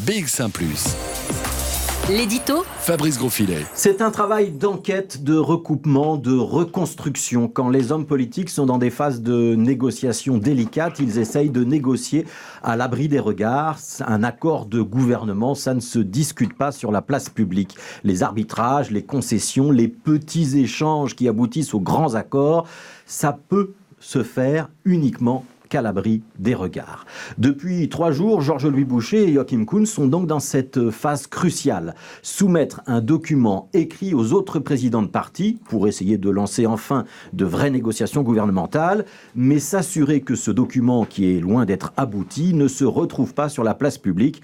BX1 +. L'édito Fabrice Grosfilet. C'est un travail d'enquête, de recoupement, de reconstruction. Quand les hommes politiques sont dans des phases de négociation délicates, ils essayent de négocier à l'abri des regards. Un accord de gouvernement, ça ne se discute pas sur la place publique. Les arbitrages, les concessions, les petits échanges qui aboutissent aux grands accords, ça peut se faire uniquement à l'abri des regards. Depuis 3 jours, Georges-Louis Boucher et Joachim Kuhn sont donc dans cette phase cruciale. Soumettre un document écrit aux autres présidents de parti pour essayer de lancer enfin de vraies négociations gouvernementales, mais s'assurer que ce document, qui est loin d'être abouti, ne se retrouve pas sur la place publique.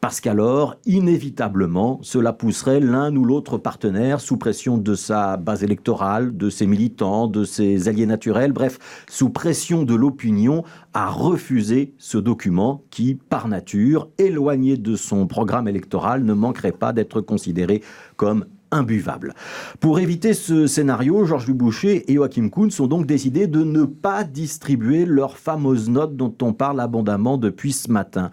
Parce qu'alors, inévitablement, cela pousserait l'un ou l'autre partenaire sous pression de sa base électorale, de ses militants, de ses alliés naturels, bref, sous pression de l'opinion, à refuser ce document qui, par nature, éloigné de son programme électoral, ne manquerait pas d'être considéré comme imbuvable. Pour éviter ce scénario, Georges-Louis Boucher et Joachim Kuhn sont donc décidés de ne pas distribuer leurs fameuses notes dont on parle abondamment depuis ce matin.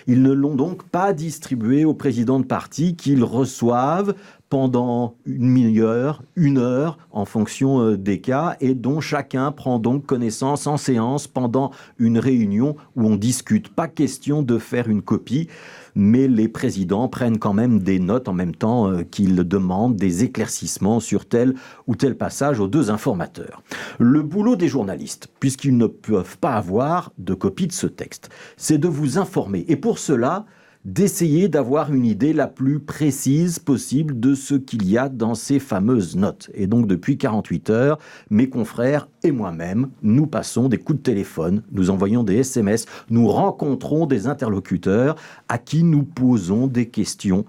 Ils ne l'ont donc pas distribué aux présidents de parti qu'ils reçoivent pendant une demi-heure, 1 heure, en fonction des cas, et dont chacun prend donc connaissance en séance pendant une réunion où on discute. Pas question de faire une copie, mais les présidents prennent quand même des notes en même temps qu'ils demandent des éclaircissements sur tel ou tel passage aux 2 informateurs. Le boulot des journalistes, puisqu'ils ne peuvent pas avoir de copie de ce texte, c'est de vous informer. Et pour cela, d'essayer d'avoir une idée la plus précise possible de ce qu'il y a dans ces fameuses notes. Et donc depuis 48 heures, mes confrères et moi-même, nous passons des coups de téléphone, nous envoyons des SMS, nous rencontrons des interlocuteurs à qui nous posons des questions.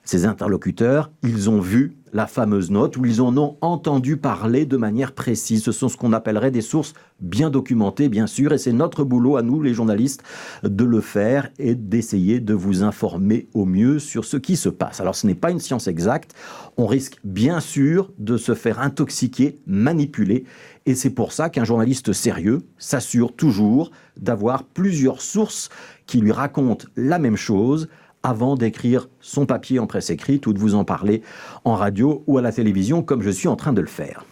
Ces interlocuteurs, ils ont vu la fameuse note ou ils en ont entendu parler de manière précise. Ce sont ce qu'on appellerait des sources bien documentées, bien sûr, et c'est notre boulot à nous, les journalistes, de le faire et d'essayer de vous informer au mieux sur ce qui se passe. Alors ce n'est pas une science exacte, on risque bien sûr de se faire intoxiquer, manipuler, et c'est pour ça qu'un journaliste sérieux s'assure toujours d'avoir plusieurs sources qui lui racontent la même chose avant d'écrire son papier en presse écrite ou de vous en parler en radio ou à la télévision comme je suis en train de le faire.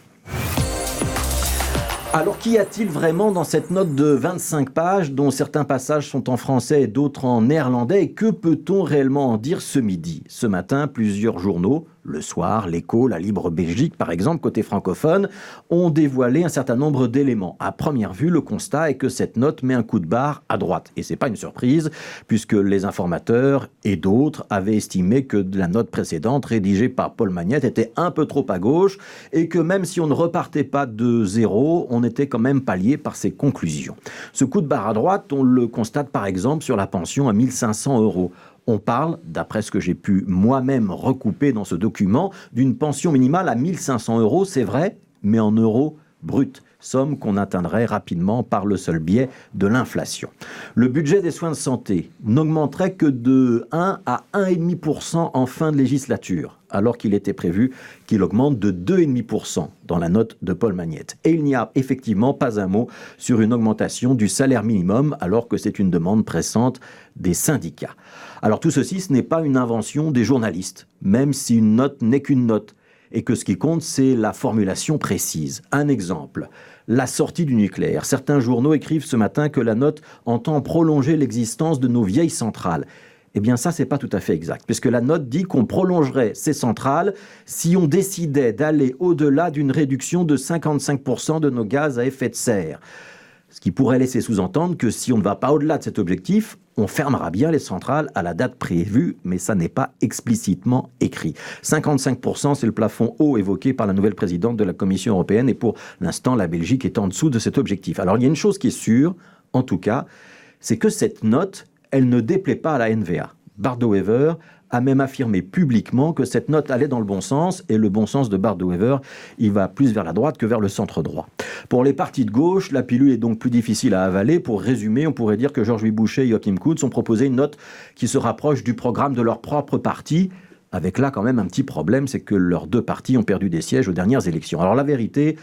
Alors qu'y a-t-il vraiment dans cette note de 25 pages dont certains passages sont en français et d'autres en néerlandais, et que peut-on réellement en dire ce midi ? Ce matin, plusieurs journaux, Le Soir, L'Écho, La Libre Belgique par exemple, côté francophone, ont dévoilé un certain nombre d'éléments. À première vue, le constat est que cette note met un coup de barre à droite. Et c'est pas une surprise, puisque les informateurs et d'autres avaient estimé que la note précédente, rédigée par Paul Magnette, était un peu trop à gauche, et que même si on ne repartait pas de zéro, on était quand même pallié par ses conclusions. Ce coup de barre à droite, on le constate par exemple sur la pension à 1 500 €. On parle, d'après ce que j'ai pu moi-même recouper dans ce document, d'une pension minimale à 1 500 €, c'est vrai, mais en euros bruts, somme qu'on atteindrait rapidement par le seul biais de l'inflation. Le budget des soins de santé n'augmenterait que de 1 à 1,5% en fin de législature, alors qu'il était prévu qu'il augmente de 2,5% dans la note de Paul Magnette. Et il n'y a effectivement pas un mot sur une augmentation du salaire minimum, alors que c'est une demande pressante des syndicats. Alors tout ceci, ce n'est pas une invention des journalistes, même si une note n'est qu'une note, et que ce qui compte, c'est la formulation précise. Un exemple, la sortie du nucléaire. Certains journaux écrivent ce matin que la note entend prolonger l'existence de nos vieilles centrales. Eh bien ça, c'est pas tout à fait exact, puisque la note dit qu'on prolongerait ces centrales si on décidait d'aller au-delà d'une réduction de 55% de nos gaz à effet de serre. Ce qui pourrait laisser sous-entendre que si on ne va pas au-delà de cet objectif, on fermera bien les centrales à la date prévue, mais ça n'est pas explicitement écrit. 55%, c'est le plafond haut évoqué par la nouvelle présidente de la Commission européenne, et pour l'instant, la Belgique est en dessous de cet objectif. Alors il y a une chose qui est sûre, en tout cas, c'est que cette note, elle ne déplaît pas à la NVA. Bardo-Wever a même affirmé publiquement que cette note allait dans le bon sens, et le bon sens de Bardo-Wever, il va plus vers la droite que vers le centre droit. Pour les partis de gauche, la pilule est donc plus difficile à avaler. Pour résumer, on pourrait dire que Georges-Louis Boucher et Joachim Kuhn ont proposé une note qui se rapproche du programme de leur propre parti, avec là quand même un petit problème, c'est que leurs 2 partis ont perdu des sièges aux dernières élections. Alors la vérité,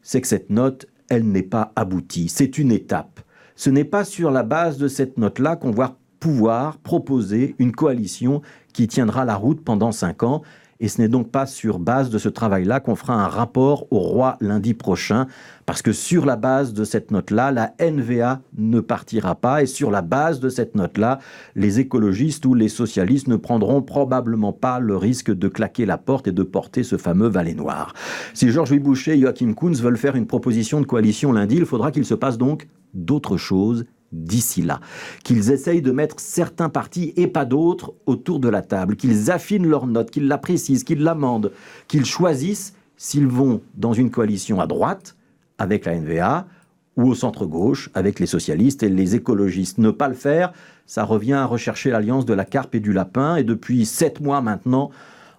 c'est que cette note, elle n'est pas aboutie, c'est une étape. Ce n'est pas sur la base de cette note-là qu'on va pouvoir proposer une coalition qui tiendra la route pendant 5 ans. Et ce n'est donc pas sur base de ce travail-là qu'on fera un rapport au roi lundi prochain, parce que sur la base de cette note-là, la NVA ne partira pas, et sur la base de cette note-là, les écologistes ou les socialistes ne prendront probablement pas le risque de claquer la porte et de porter ce fameux valet noir. Si Georges-Louis Boucher et Joachim Kuhns veulent faire une proposition de coalition lundi, il faudra qu'il se passe donc d'autres choses d'ici là, qu'ils essayent de mettre certains partis et pas d'autres autour de la table, qu'ils affinent leurs notes, qu'ils la précisent, qu'ils l'amendent, qu'ils choisissent s'ils vont dans une coalition à droite avec la NVA ou au centre-gauche avec les socialistes et les écologistes. Ne pas le faire, ça revient à rechercher l'alliance de la carpe et du lapin, et depuis 7 mois maintenant,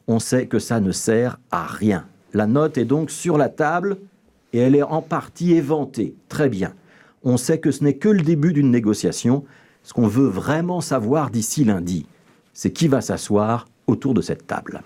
on sait que ça ne sert à rien. La note est donc sur la table et elle est en partie éventée. Très bien. On sait que ce n'est que le début d'une négociation. Ce qu'on veut vraiment savoir d'ici lundi, c'est qui va s'asseoir autour de cette table.